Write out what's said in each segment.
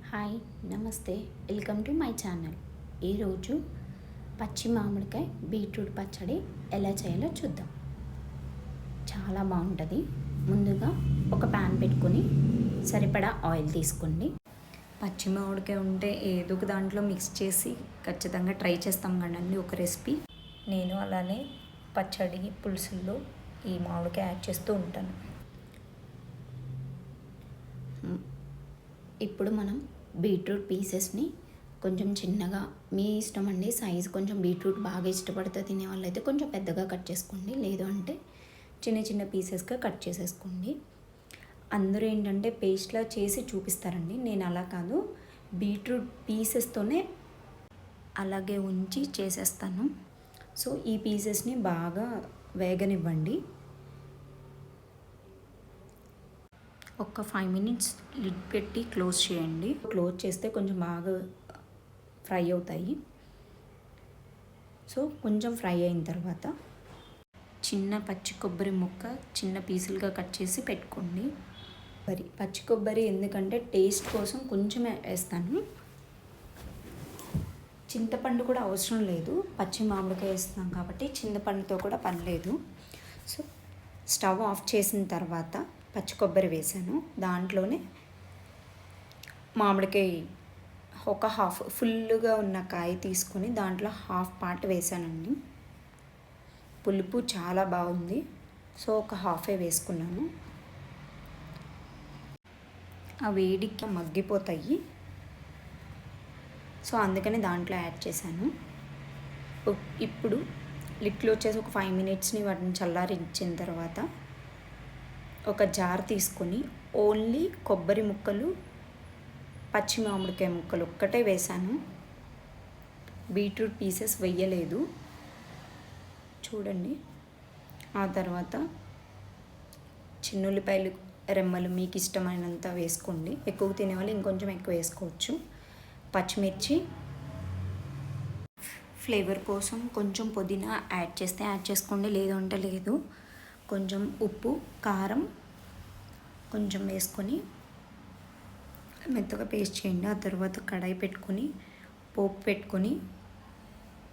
Hi నమస్తే welcome to my channel. ఈరోజు పచ్చి మామిడికాయ బీట్రూట్ పచ్చడి ఎలా చేయాలో చూద్దాం. చాలా బాగుంటుంది. ముందుగా ఒక ప్యాన్ పెట్టుకొని సరిపడా ఆయిల్ తీసుకోండి. పచ్చి మామిడికాయ ఉంటే ఏదో ఒక దాంట్లో మిక్స్ చేసి ఖచ్చితంగా ట్రై చేస్తాం కదండి ఒక రెసిపీ. నేను అలానే పచ్చడి పులుసుల్లో ఈ మామిడికాయ యాడ్ చేస్తూ ఉంటాను. ఇప్పుడు మనం బీట్రూట్ పీసెస్ని కొంచెం చిన్నగా, మీ ఇష్టం అండి సైజు. కొంచెం బీట్రూట్ బాగా ఇష్టపడితే తినే వాళ్ళైతే కొంచెం పెద్దగా కట్ చేసుకోండి, లేదు అంటే చిన్న చిన్న పీసెస్గా కట్ చేసేసుకోండి. అందరూ ఏంటంటే పేస్ట్లా చేసి చూపిస్తారండి, నేను అలా కాదు, బీట్రూట్ పీసెస్తోనే అలాగే ఉంచి చేసేస్తాను. సో ఈ పీసెస్ని బాగా వేగనివ్వండి. ఒక 5 minutes లిడ్ పెట్టి క్లోజ్ చేయండి. క్లోజ్ చేస్తే కొంచెం బాగా ఫ్రై అవుతాయి. సో కొంచెం ఫ్రై అయిన తర్వాత చిన్న పచ్చి కొబ్బరి ముక్క చిన్న పీసులుగా కట్ చేసి పెట్టుకోండి. మరి పచ్చి కొబ్బరి ఎందుకంటే టేస్ట్ కోసం కొంచెం వేస్తాను. చింతపండు కూడా అవసరం లేదు, పచ్చి మామిడికాయ వేస్తున్నాం కాబట్టి చింతపండుతో కూడా పని లేదు. సో స్టవ్ ఆఫ్ చేసిన తర్వాత పచ్చి కొబ్బరి వేసాను. దాంట్లోనే మామిడికాయ ఒక హాఫ్, ఫుల్గా ఉన్న కాయ తీసుకొని దాంట్లో హాఫ్ పార్ట్ వేసానండి. పులుపు చాలా బాగుంది, సో ఒక హాఫే వేసుకున్నాను. ఆ వేడికి మగ్గిపోతాయి, సో అందుకని దాంట్లో యాడ్ చేశాను. ఇప్పుడు లిట్లో వచ్చేసి ఒక 5 minutesని వాటిని చల్లారించిన తర్వాత ఒక జార్ తీసుకొని ఓన్లీ కొబ్బరి ముక్కలు, పచ్చి మామిడికాయ ముక్కలు ఒక్కటే వేసాను. బీట్రూట్ పీసెస్ వేయలేదు చూడండి. ఆ తర్వాత చిన్నుల్లిపాయలు రెమ్మలు మీకు ఇష్టమైనంత వేసుకోండి, ఎక్కువ తినేవాళ్ళు ఇంకొంచెం ఎక్కువ వేసుకోవచ్చు. పచ్చిమిర్చి, ఫ్లేవర్ కోసం కొంచెం పుదీనా యాడ్ చేస్తే యాడ్ చేసుకోండి, లేదు అంటే లేదు. కొంచెం ఉప్పు, కారం కొంచెం వేసుకొని మెత్తగా పేస్ట్ చేయండి. ఆ తర్వాత కడాయి పెట్టుకొని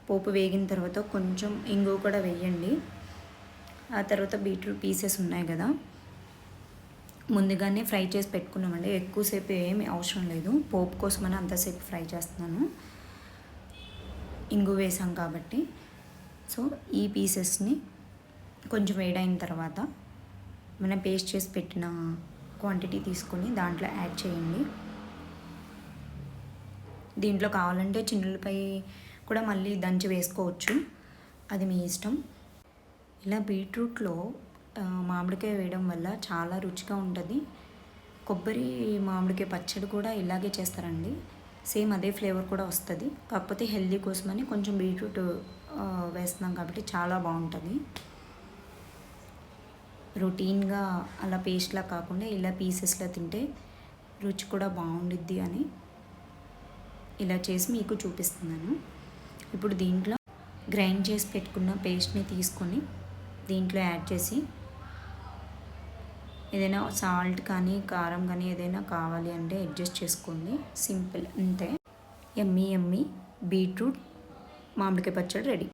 పోపు వేగిన తర్వాత కొంచెం ఇంగువ కూడా వేయండి. ఆ తర్వాత బీట్రూట్ పీసెస్ ఉన్నాయి కదా, ముందుగానే ఫ్రై చేసి పెట్టుకున్నామండి. ఎక్కువసేపు ఏమి అవసరం లేదు, పోపు కోసమని అంతసేపు ఫ్రై చేస్తున్నాను, ఇంగువ వేసాం కాబట్టి. సో ఈ పీసెస్ని కొంచెం వేడైన తర్వాత మనం పేస్ట్ చేసి పెట్టిన క్వాంటిటీ తీసుకొని దాంట్లో యాడ్ చేయండి. దీంట్లో కావాలంటే చిన్నులపై కూడా మళ్ళీ దంచి వేసుకోవచ్చు, అది మీ ఇష్టం. ఇలా బీట్రూట్లో మామిడికాయ వేయడం వల్ల చాలా రుచిగా ఉంటుంది. కొబ్బరి మామిడికాయ పచ్చడి కూడా ఇలాగే చేస్తారండి, సేమ్ అదే ఫ్లేవర్ కూడా వస్తుంది. కాకపోతే హెల్దీ కోసమని కొంచెం బీట్రూట్ వేస్తున్నాం కాబట్టి చాలా బాగుంటుంది. రొటీన్గా అలా పేస్ట్లా కాకుండా ఇలా పీసెస్లా తింటే రుచి కూడా బాగుండిద్ది అని ఇలా చేసి మీకు చూపిస్తున్నాను. ఇప్పుడు దీంట్లో గ్రైండ్ చేసి పెట్టుకున్న పేస్ట్ని తీసుకొని దీంట్లో యాడ్ చేసి, ఏదైనా సాల్ట్ కానీ కారం కానీ ఏదైనా కావాలి అంటే అడ్జస్ట్ చేసుకోండి. సింపుల్, అంతే. యమ్మీ బీట్రూట్ మామిడికాయ పచ్చడి రెడీ.